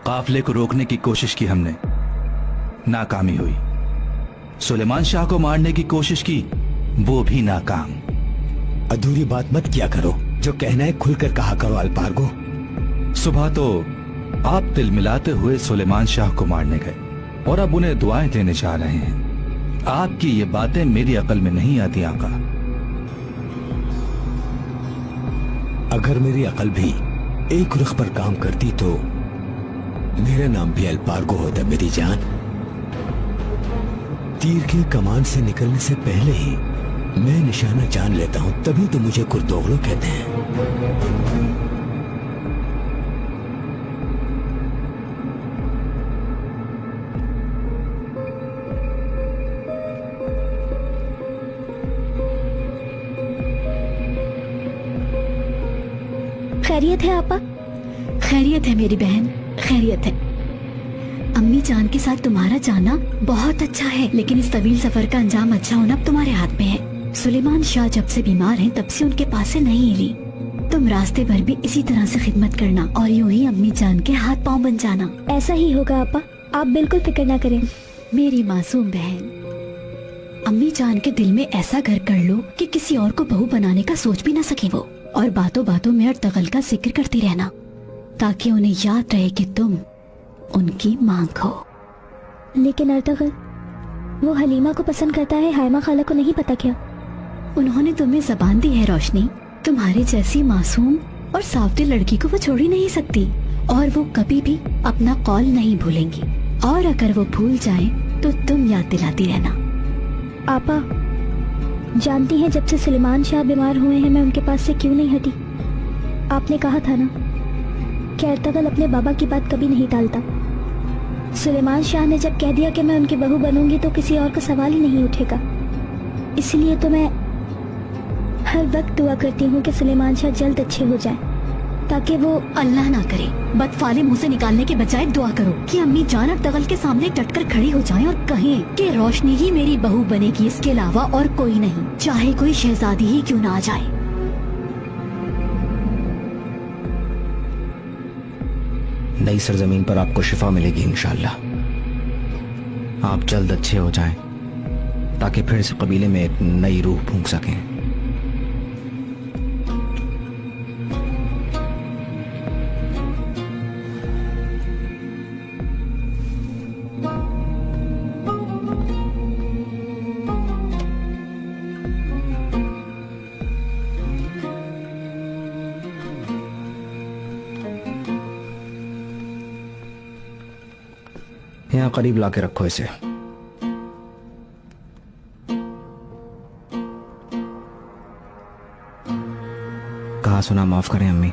काफिले को रोकने की कोशिश की हमने, नाकामी हुई। सुलेमान शाह को मारने की कोशिश की, वो भी नाकाम। अधूरी बात मत किया करो, जो कहना है खुलकर कहा करो अल्पार्गो। सुबह तो आप तिल मिलाते हुए सुलेमान शाह को मारने गए और अब उन्हें दुआएं देने जा रहे हैं। आपकी ये बातें मेरी अकल में नहीं आती आका। अगर मेरी अकल भी एक रुख पर काम करती तो मेरा नाम भी अल्पार्गो होता मेरी जान। तीर की कमान से निकलने से पहले ही मैं निशाना जान लेता हूं, तभी तो मुझे कुर्दोगलो कहते हैं। खैरियत है आपा? खैरियत है मेरी बहन, खैरियत है। अम्मी जान के साथ तुम्हारा जाना बहुत अच्छा है, लेकिन इस तवील सफर का अंजाम अच्छा होना अब तुम्हारे हाथ में है। सुलेमान शाह जब से बीमार हैं, तब से उनके पास से नहीं हिली। तुम रास्ते भर भी इसी तरह से खिदमत करना और यूं ही अम्मी जान के हाथ पांव बन जाना। ऐसा ही होगा आपा, आप बिल्कुल फिक्र ना करें। मेरी मासूम बहन, अम्मी जान के दिल में ऐसा घर कर लो कि किसी और को बहू बनाने का सोच भी ना सके वो, और बातों बातों में अर्तगल का जिक्र करती रहना, ताकि उन्हें याद रहे कि तुम उनकी मांग हो। लेकिन अर्तगल, वो हलीमा को पसंद करता है, हायमा खाला को नहीं पता क्या? उन्होंने तुम्हें जबान दी है रोशनी, तुम्हारी जैसी मासूम और सावती लड़की को वो छोड़ ही नहीं सकती, और वो कभी भी अपना कौल नहीं भूलेंगी, और अगर वो भूल जाएं तो तुम याद दिलाती रहना। आपा जानती हैं, जब से सुलेमान शाह बीमार हुए हैं मैं उनके पास से क्यों नहीं हटी। आपने कहा था ना कि अर्तगल अपने बाबा की बात कभी नहीं टालता। सुलेमान शाह ने जब कह दिया कि मैं उनकी बहू बनूंगी तो किसी और का सवाल ही नहीं उठेगा। इसलिए तो मैं हर वक्त दुआ करती हूँ कि सुलेमान शाह जल्द अच्छे हो जाएं, ताकि वो अल्लाह ना करे बदफाले मुंह से निकालने के बजाय दुआ करो कि अम्मी जान अर्तगल के सामने डटकर खड़ी हो जाएं और कहें कि रोशनी ही मेरी बहू बनेगी, इसके अलावा और कोई नहीं, चाहे कोई शहजादी ही क्यों ना आ जाए। नई सरजमीन पर आपको शिफा मिलेगी इंशाअल्लाह। आप जल्द अच्छे हो जाएं, ताकि फिर से कबीले में एक नई रूह फूंक सकें। यहाँ करीब लाके रखो इसे। कहा सुना माफ करें अम्मी।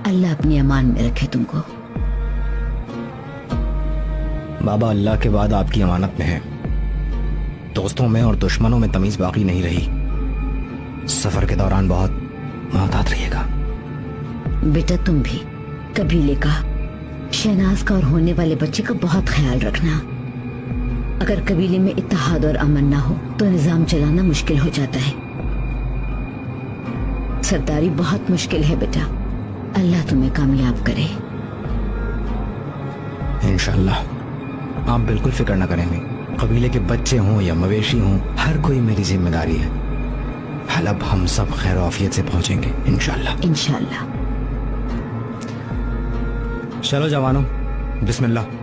अल्लाह अपनी अमान में रखे तुमको। बाबा, अल्लाह के बाद आपकी अमानत में है। दोस्तों में और दुश्मनों में तमीज बाकी नहीं रही। सफर के दौरान बहुत मोहतात रहिएगा। बेटा तुम भी कबीले का, शहनाज का और होने वाले बच्चे का बहुत ख्याल रखना। अगर कबीले में इत्तेहाद और अमन ना हो तो निजाम चलाना मुश्किल हो जाता है। सरदारी बहुत मुश्किल है बेटा, अल्लाह तुम्हें कामयाब करे। इंशाअल्लाह। आप बिल्कुल फिक्र न करेंगे। कबीले के बच्चे हों या मवेशी हों, हर कोई मेरी जिम्मेदारी है। हलब हम सब खैर आफियत से पहुंचेंगे इंशाअल्लाह। इंशाअल्लाह। चलो जवानों, बिस्मिल्लाह।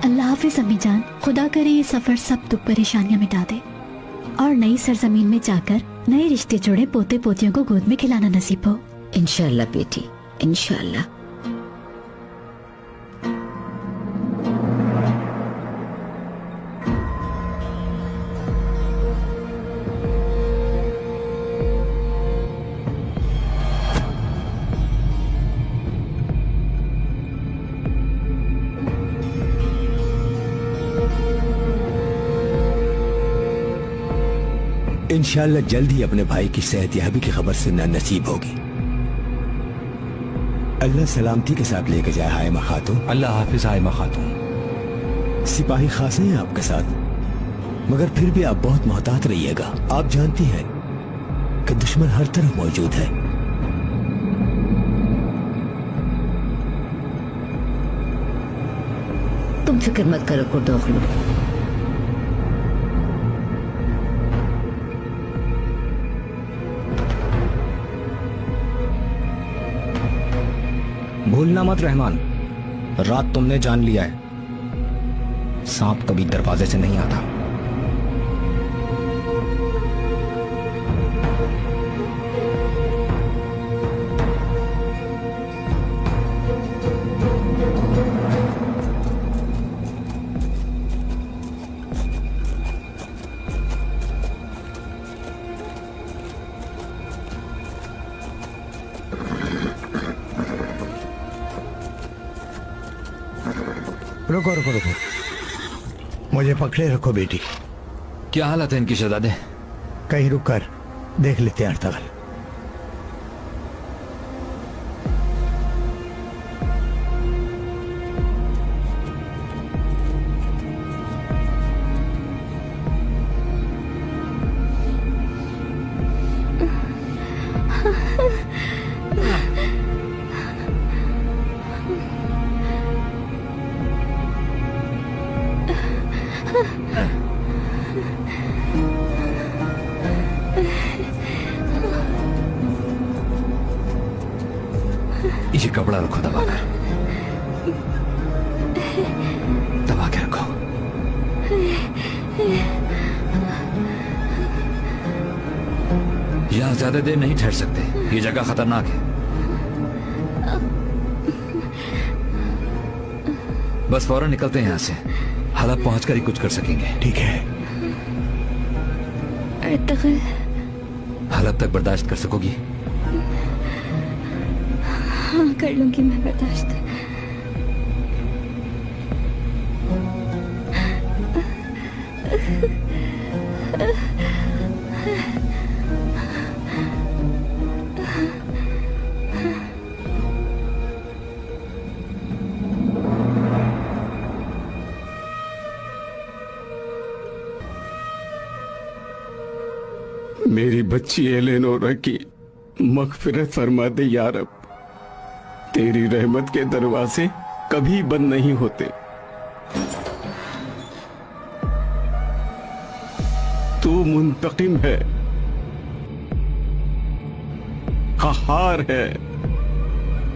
अल्लाह हाफिज अम्मी जान, खुदा करे ये सफर सब दुख परेशानियां मिटा दे और नई सरजमीन में जाकर नए रिश्ते जोड़े, पोते पोतियों को गोद में खिलाना नसीब हो। इंशाअल्लाह बेटी, इंशाअल्लाह। इंशाल्लाह जल्द ही अपने भाई की सेहतयाबी की खबर सुनना नसीब होगी। अल्लाह सलामती के साथ लेके जाए हायमा खातून। अल्लाह हाफिज हायमा खातून। सिपाही खासे हैं आपके साथ, मगर फिर भी आप बहुत मोहतात रहिएगा। आप जानती हैं कि दुश्मन हर तरफ मौजूद है। तुम फिक्र मत करो कुर्दोखलो। भूलना मत रहमान, रात तुमने जान लिया है, सांप कभी दरवाजे से नहीं आता। रुको रुको रुको, मुझे पकड़े रखो बेटी। क्या हालत है इनकी शहजादे? कहीं रुक कर देख लेते हैं अर्तगल। ये कपड़ा रखो, दबा कर, दबा के रखो। यहाँ ज्यादा देर नहीं ठहर सकते, ये जगह खतरनाक है। बस फौरन निकलते हैं यहाँ से, हलब पहुंचकर ही कुछ कर सकेंगे। ठीक है। अर्तगल, हलब तक बर्दाश्त कर सकोगी? हाँ, कर लूंगी मैं बर्दाश्त। मेरी बच्ची एलेनोरा की मगफिरत फरमा दे या रब। तेरी रहमत के दरवाजे कभी बंद नहीं होते। तू मुंतकिम है, क़हार है,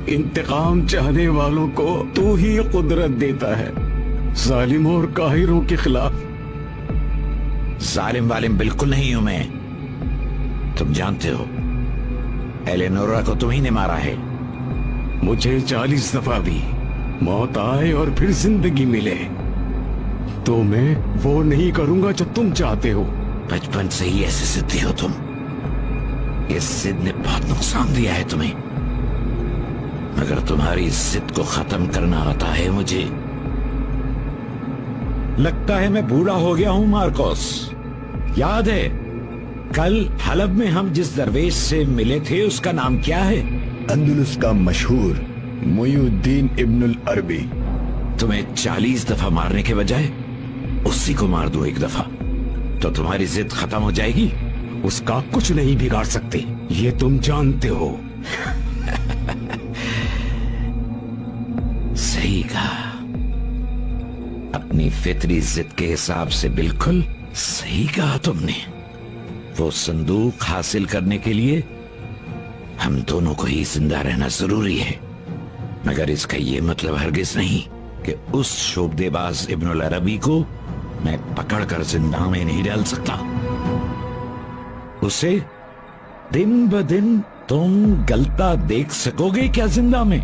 इंतकाम चाहने वालों को तू ही कुदरत देता है, जालिम और काहिरों के खिलाफ। जालिम वालिम बिल्कुल नहीं हूं मैं। तुम जानते हो एलेनोरा को तुम ही ने मारा है। मुझे 40 दफा भी मौत आए और फिर जिंदगी मिले तो मैं वो नहीं करूंगा जो तुम चाहते हो। बचपन से ही ऐसे जिद्दी हो तुम। इस जिद ने बहुत नुकसान दिया है तुम्हें, मगर तुम्हारी जिद को खत्म करना आता है मुझे। लगता है मैं बूढ़ा हो गया हूं मार्कोस। याद है कल हलब में हम जिस दरवेश से मिले थे उसका नाम क्या है? अंदलुस का मशहूर मुयुद्दीन इब्नुल अरबी। तुम्हें 40 दफा मारने के बजाय उसी को मार दो एक दफा, तो तुम्हारी जिद खत्म हो जाएगी। उसका कुछ नहीं बिगाड़ सकते, ये तुम जानते हो। सही कहा, अपनी फितरी जिद के हिसाब से बिल्कुल सही कहा तुमने। वो संदूक हासिल करने के लिए हम दोनों को ही जिंदा रहना जरूरी है, मगर इसका ये मतलब हरगिज नहीं कि उस शोबदेबाज इब्नुल अरबी को मैं पकड़कर जिंदा में नहीं डाल सकता। उसे दिन ब दिन तुम गलता देख सकोगे क्या जिंदा में?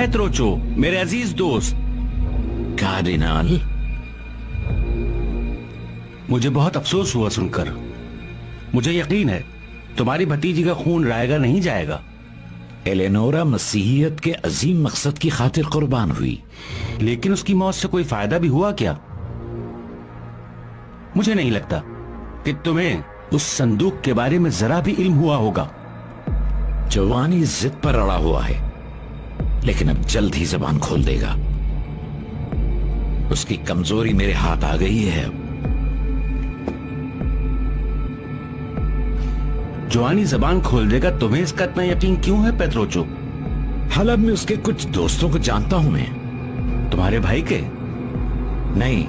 पेत्रोचो, मेरे अजीज दोस्त, कार्डिनल, मुझे बहुत अफसोस हुआ सुनकर। मुझे यकीन है तुम्हारी भतीजी का खून रायगा नहीं जाएगा। एलेनोरा मसीहियत के अजीम मकसद की खातिर कुर्बान हुई, लेकिन उसकी मौत से कोई फायदा भी हुआ क्या? मुझे नहीं लगता कि तुम्हें उस संदूक के बारे में जरा भी इल्म हुआ होगा। जवानी जिद पर अड़ा हुआ है, लेकिन अब जल्द ही जबान खोल देगा। उसकी कमजोरी मेरे हाथ आ गई है। अब जवानी जबान खोल देगा, तुम्हें इसका इतना यकीन क्यों है पेत्रोचो? हलब में उसके कुछ दोस्तों को जानता हूं मैं। तुम्हारे भाई के? नहीं,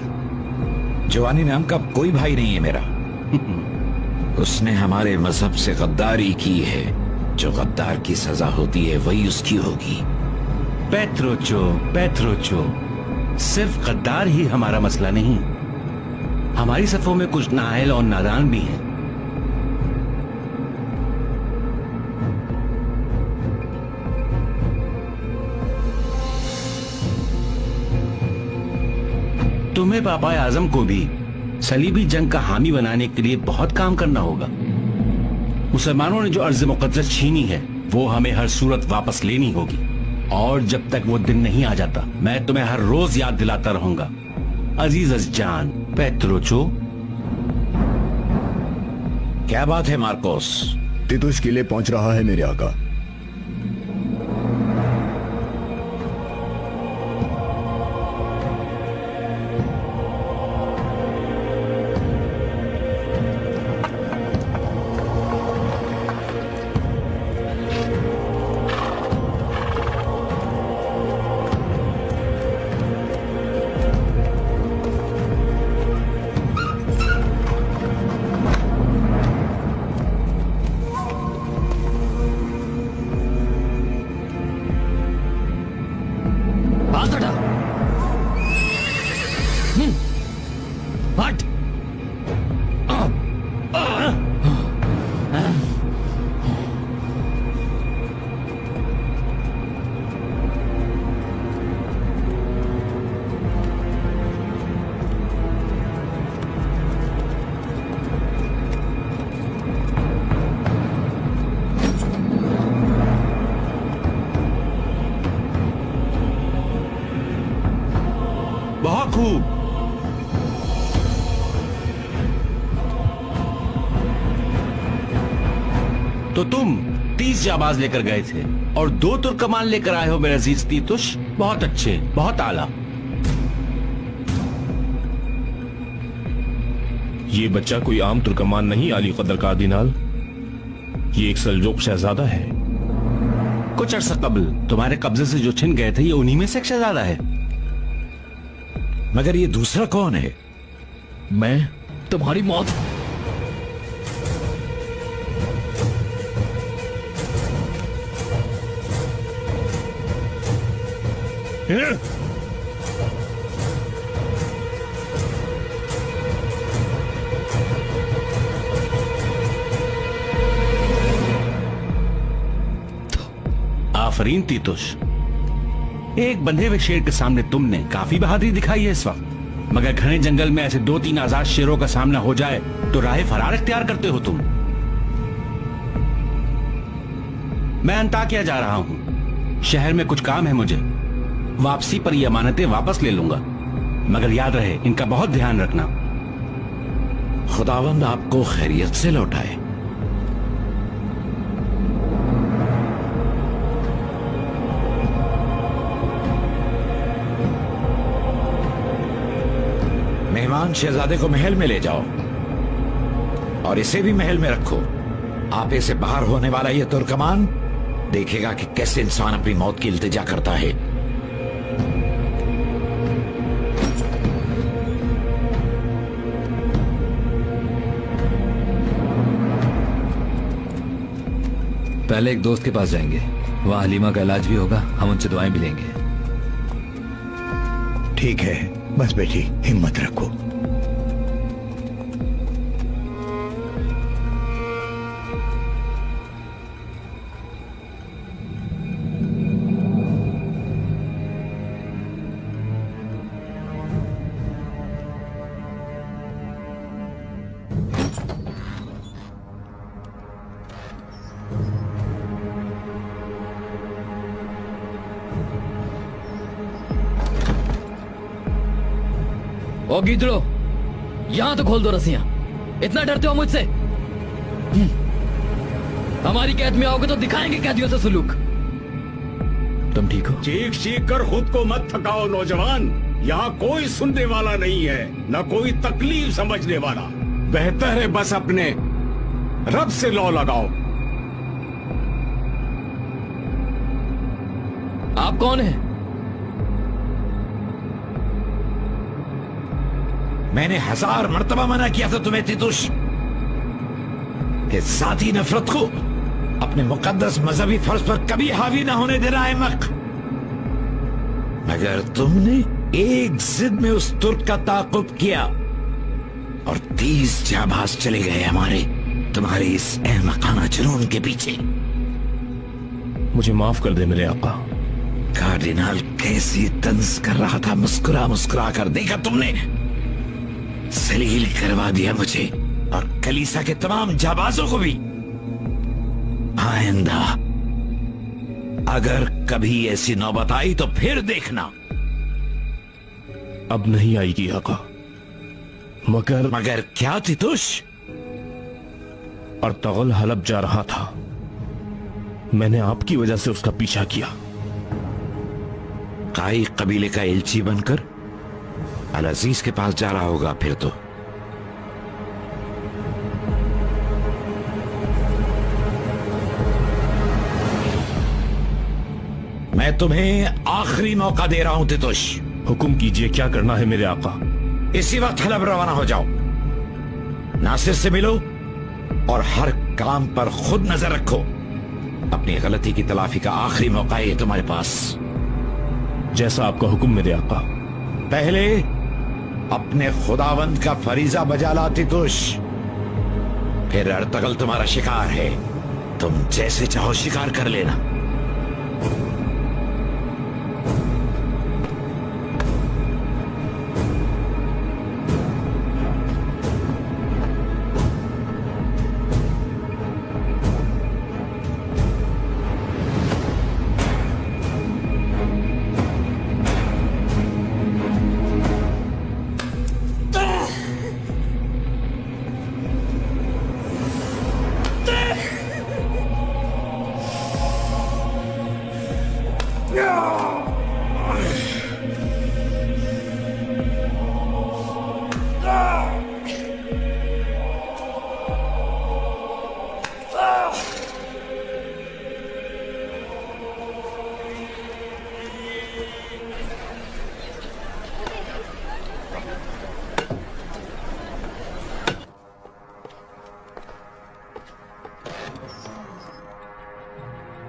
जवानी नाम का कोई भाई नहीं है मेरा। उसने हमारे मजहब से गद्दारी की है। जो गद्दार की सजा होती है वही उसकी होगी। पेत्रोचो, पेत्रोचो, सिर्फ गद्दार ही हमारा मसला नहीं, हमारी सफों में कुछ नाअहल और नादान भी हैं। तुम्हें पापा आजम को भी सलीबी जंग का हामी बनाने के लिए बहुत काम करना होगा। मुसलमानों ने जो अर्ज़ मुक़द्दस छीनी है वो हमें हर सूरत वापस लेनी होगी, और जब तक वो दिन नहीं आ जाता मैं तुम्हें हर रोज याद दिलाता रहूंगा। अजीज अज़जान पेत्रोचो। क्या बात है मार्कोस? तीतुस किले पहुंच रहा है मेरे आका। बहुत खूब। तो तुम 30 जाबाज लेकर गए थे और 2 तुर्कमान लेकर आए हो मेरे अजीज तीतुश। बहुत अच्छे, बहुत आला। ये बच्चा कोई आम तुर्कमान नहीं आली कदर कार्दिनाल, ये एक सल्जूक शहजादा है। कुछ अर्सा कबल तुम्हारे कब्जे से जो छिन गए थे ये उन्हीं में से एक शहजादा है। मगर ये दूसरा कौन है? मैं तुम्हारी मौत। आफरीन तीतुश, एक बंधे हुए शेर के सामने तुमने काफी बहादुरी दिखाई है इस वक्त, मगर घने जंगल में ऐसे 2-3 आजाद शेरों का सामना हो जाए तो राह फरार इख्तियार करते हो तुम। मैं अंताकिया जा रहा हूं, शहर में कुछ काम है मुझे। वापसी पर ये अमानतें वापस ले लूंगा, मगर याद रहे इनका बहुत ध्यान रखना। खुदावंद आपको खैरियत से लौटाए। मेहमान शहजादे को महल में ले जाओ और इसे भी महल में रखो। आपे से बाहर होने वाला यह तुर्कमान देखेगा कि कैसे इंसान अपनी मौत की इल्तिजा करता है। पहले एक दोस्त के पास जाएंगे, वहां हलीमा का इलाज भी होगा, हम उनसे दुआएं भी लेंगे। ठीक है, बस बेटी हिम्मत रखो। ओ गीदड़ो, यहाँ तो खोल दो रस्सियां। इतना डरते हो मुझसे? हमारी कैद में आओगे तो दिखाएंगे कैदियों से सुलूक। तुम ठीक हो? चीख चीख कर खुद को मत थकाओ नौजवान, यहाँ कोई सुनने वाला नहीं है, न कोई तकलीफ समझने वाला। बेहतर है बस अपने रब से लौ लगाओ। आप कौन हैं? मैंने 1000 मर्तबा मना किया था तुम्हें तितुश कि जाती नफरत को अपने मुकद्दस मजहबी फर्ज पर कभी हावी ना होने देना है मक। मगर तुमने एक जिद में उस तुर्क का ताकुब किया और 30 जाबाज चले गए हमारे तुम्हारे इस अहमकाना जुनून के पीछे। मुझे माफ कर दे मेरे आका। कार्डिनल कैसी तंज कर रहा था, मुस्कुरा मुस्कुरा कर। देखा तुमने, जलील करवा दिया मुझे और कलीसा के तमाम जाबाजों को भी। आइंदा अगर कभी ऐसी नौबत आई तो फिर देखना। अब नहीं आएगी आका। मगर क्या तितुश? अर्तगल हलब जा रहा था, मैंने आपकी वजह से उसका पीछा किया। काई कबीले का एलची बनकर अल अजीज के पास जा रहा होगा फिर तो। मैं तुम्हें आखिरी मौका दे रहा हूं तितुश। हुक्म कीजिए, क्या करना है मेरे आका? इसी वक्त हलब रवाना हो जाओ, नासिर से मिलो और हर काम पर खुद नजर रखो। अपनी गलती की तलाफी का आखिरी मौका है तुम्हारे पास। जैसा आपका हुक्म मेरे आका। पहले अपने खुदावंद का फरीजा बजा ला तितुश, फिर अर्तगल तुम्हारा शिकार है, तुम जैसे चाहो शिकार कर लेना।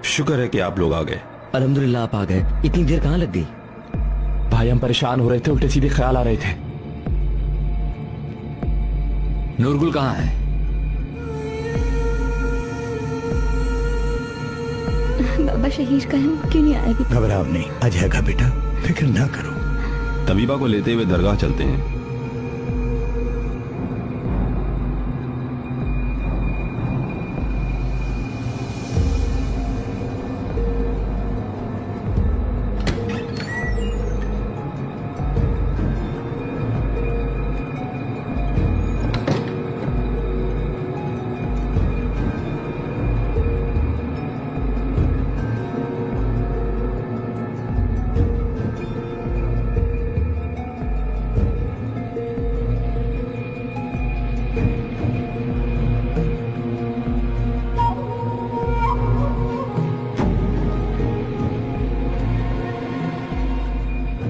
शुक्र है कि आप लोग आ गए। अल्हम्दुलिल्लाह आप आ गए। इतनी देर कहाँ लग गई? भाई हम परेशान हो रहे थे, उल्टे सीधे ख्याल आ रहे थे। नूरगुल कहाँ है? बाबा शहीर का है, क्यों नहीं आया अभी? घबराओ नहीं, आ जाएगा बेटा, फिक्र ना करो। तबीबा को लेते हुए दरगाह चलते हैं।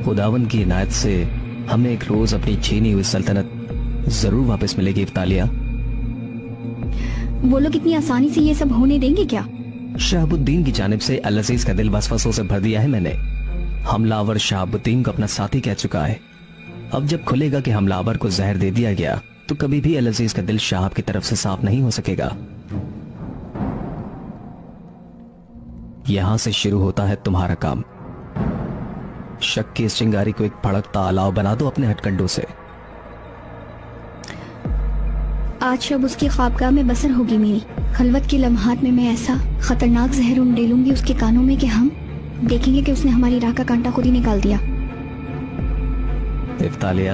खुदावन की इनायत से हमें एक रोज अपनी छीनी हुई सल्तनत जरूर वापस मिलेगी इफ्तालिया। वो लोग इतनी आसानी से ये सब होने देंगे क्या? शहाबुद्दीन की जानिब से अल अजीज का दिल वसवसों से भर दिया है मैंने। हमलावर शहाबुद्दीन को अपना साथी कह चुका है। अब जब खुलेगा कि हमलावर को जहर दे दिया गया तो कभी भी अल अजीज का दिल शहाब की तरफ से साफ नहीं हो सकेगा। यहां से शुरू होता है तुम्हारा काम। शक की इस चिंगारी को एक भड़कता अलाव बना दो अपने हथकंडों से। आज शब उसकी ख्वाबगाह में बसर होगी मेरी। खलवत के लम्हात में मैं ऐसा खतरनाक जहर उंडेलूंगी उसके कानों में कि हम देखेंगे कि उसने हमारी राह का कांटा खुद ही निकाल दिया। इफ्तालिया,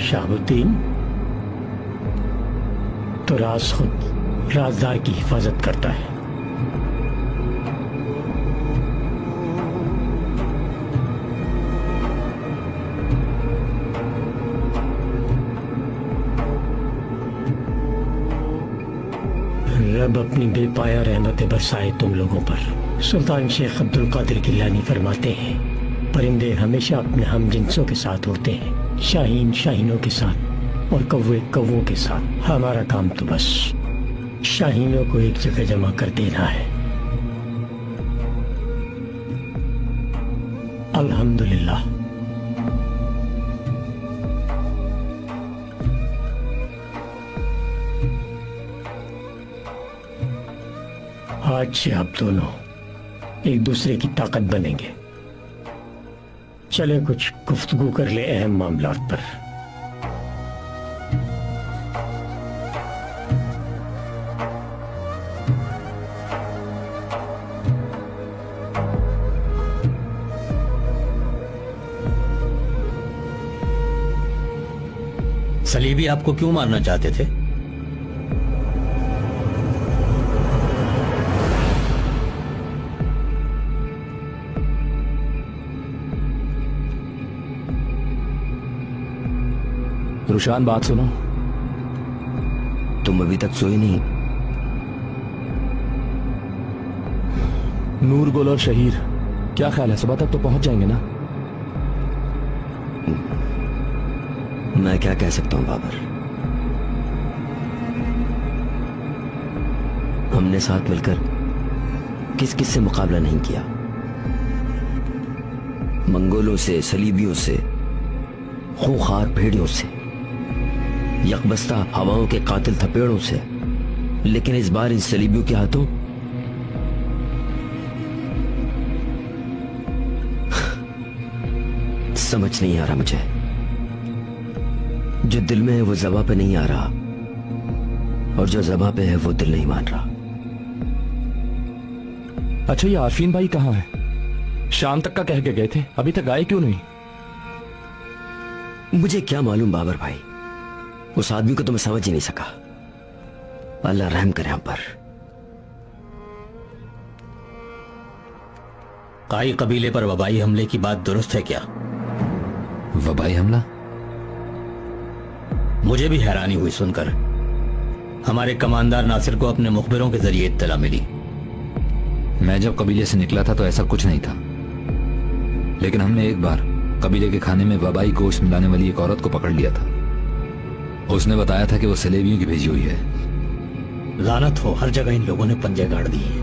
शहाबुद्दीन, तो राज खुद राजदार की हिफाजत करता है। रब अपनी बेपाया रहमतें बरसाए तुम लोगों पर। सुल्तान शेख अब्दुल कादिर गिलानी फरमाते हैं, परिंदे हमेशा अपने हम जिन्सों के साथ उड़ते हैं, शाहीन शाहीनों के साथ और कौवे कौवों के साथ। हमारा काम तो बस शाहीनों को एक जगह जमा कर देना है। अल्हम्दुलिल्लाह। आज से आप दोनों एक दूसरे की ताकत बनेंगे। चले कुछ गुफ्तगू कर ले अहम मामलात पर। सलीबी आपको क्यों मारना चाहते थे? रुशान, बात सुनो। तुम अभी तक सोए नहीं? नूर गुल और शहीर, क्या ख्याल है, सुबह तक तो पहुंच जाएंगे ना? मैं क्या कह सकता हूं बाबर, हमने साथ मिलकर किस किस से मुकाबला नहीं किया। मंगोलों से, सलीबियों से, खूंखार भेड़ियों से, यकबस्ता हवाओं के कातिल थपेड़ों से, लेकिन इस बार इन सलीबियों के हाथों समझ नहीं आ रहा मुझे। जो दिल में है वो ज़बां पे नहीं आ रहा, और जो ज़बां पे है वो दिल नहीं मान रहा। अच्छा, ये आरफीन भाई कहाँ है? शाम तक का कह के गए थे, अभी तक आए क्यों नहीं? मुझे क्या मालूम बाबर भाई, उस आदमी को तो मैं समझ ही नहीं सका। अल्लाह रहम करे हम पर। काई कबीले पर वबाई हमले की बात दुरुस्त है क्या? वबाई हमला? मुझे भी हैरानी हुई सुनकर। हमारे कमांडर नासिर को अपने मुखबिरों के जरिए इत्तला मिली। मैं जब कबीले से निकला था तो ऐसा कुछ नहीं था, लेकिन हमने एक बार कबीले के खाने में वबाई गोश्त मिलाने वाली एक औरत को पकड़ लिया था। उसने बताया था कि वो सलेबियों की भेजी हुई है। लानत हो, हर जगह इन लोगों ने पंजे गाड़ दिए हैं।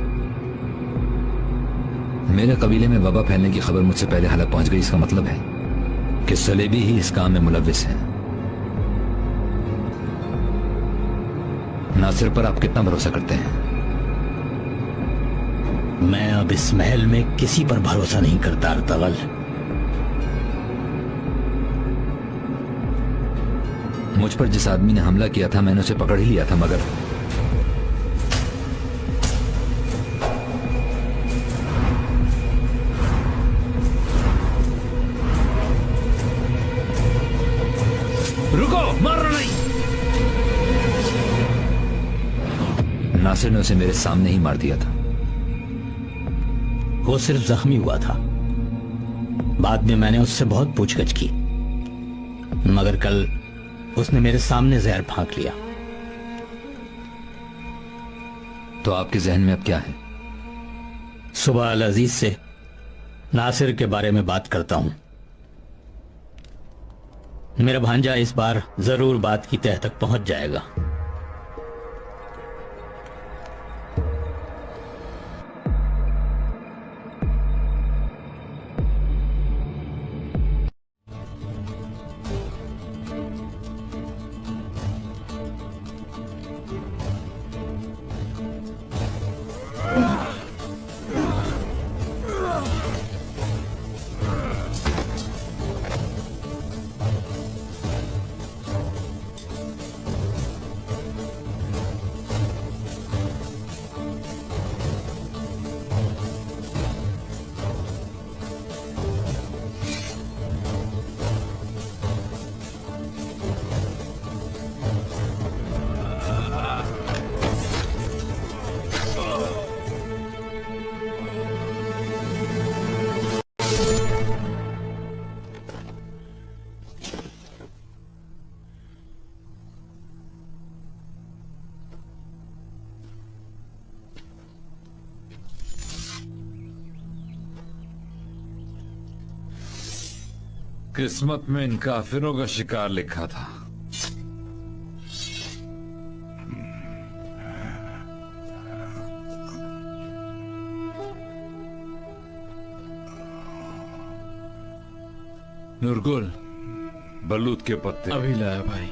मेरे कबीले में वबा फैलने की खबर मुझसे पहले हलब पहुंच गई। इसका मतलब है कि सलेबी ही इस काम में मुलव्विस हैं। नासिर पर आप कितना भरोसा करते हैं? मैं अब इस महल में किसी पर भरोसा नहीं करता अर्तगल। मुझ पर जिस आदमी ने हमला किया था मैंने उसे पकड़ ही लिया था, मगर रुको, मारना नहीं। नासिर ने उसे मेरे सामने ही मार दिया था। वो सिर्फ जख्मी हुआ था। बाद में मैंने उससे बहुत पूछगछ की, मगर कल उसने मेरे सामने जहर फांक लिया। तो आपके जहन में अब क्या है? सुबह अल अजीज से नासिर के बारे में बात करता हूं। मेरा भांजा इस बार जरूर बात की तह तक पहुंच जाएगा। किस्मत में इन काफिरों का शिकार लिखा था। नूरगुल, बलूत के पत्ते अभी लाया भाई।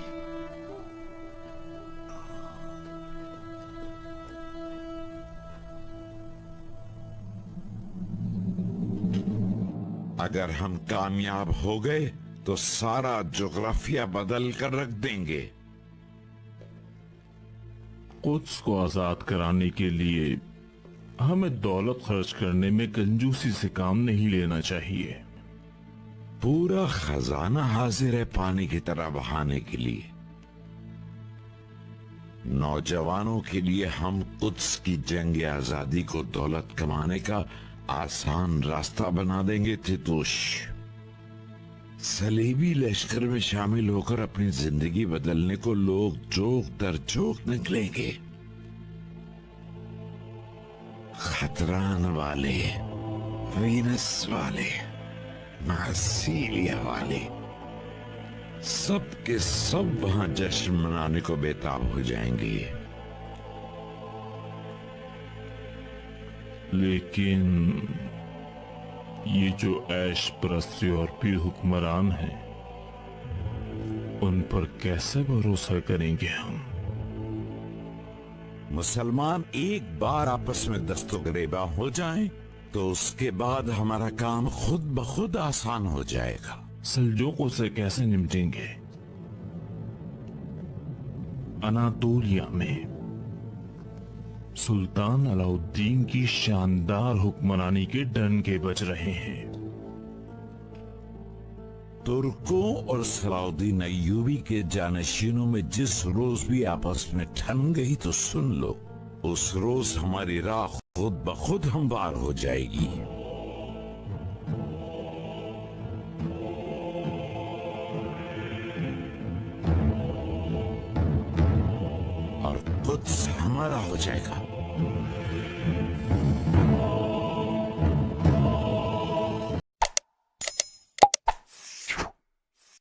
अगर हम कामयाब हो गए तो सारा जोग्राफिया बदल कर रख देंगे। कुद्स को आजाद कराने के लिए हमें दौलत खर्च करने में कंजूसी से काम नहीं लेना चाहिए। पूरा खजाना हाजिर है पानी की तरह बहाने के लिए। नौजवानों के लिए हम कुद्स की जंग आजादी को दौलत कमाने का आसान रास्ता बना देंगे। तितुश, सलीबी लश्कर में शामिल होकर अपनी जिंदगी बदलने को लोग चौक दर चौक निकलेंगे। खतरान वाले, वीनस वाले, मार्सिलिया वाले, सब के सब वहां जश्न मनाने को बेताब हो जाएंगे। लेकिन ये जो ऐश परस्त यूरोपीय हुक्मरान हैं, उन पर कैसे भरोसा करेंगे हम? मुसलमान एक बार आपस में दस्तगिरेबा हो जाएं, तो उसके बाद हमारा काम खुद ब खुद आसान हो जाएगा। सल्जोकों से कैसे निपटेंगे? अनातोलिया में सुल्तान अलाउद्दीन की शानदार हुक्मरानी के डंके बज रहे हैं। तुर्कों और सलाउद्दीन अय्यूबी के जानशीनों में जिस रोज भी आपस में ठन गई तो सुन लो, उस रोज हमारी राह खुद ब खुद हमवार हो जाएगी। और कुछ हमारा हो जाएगा।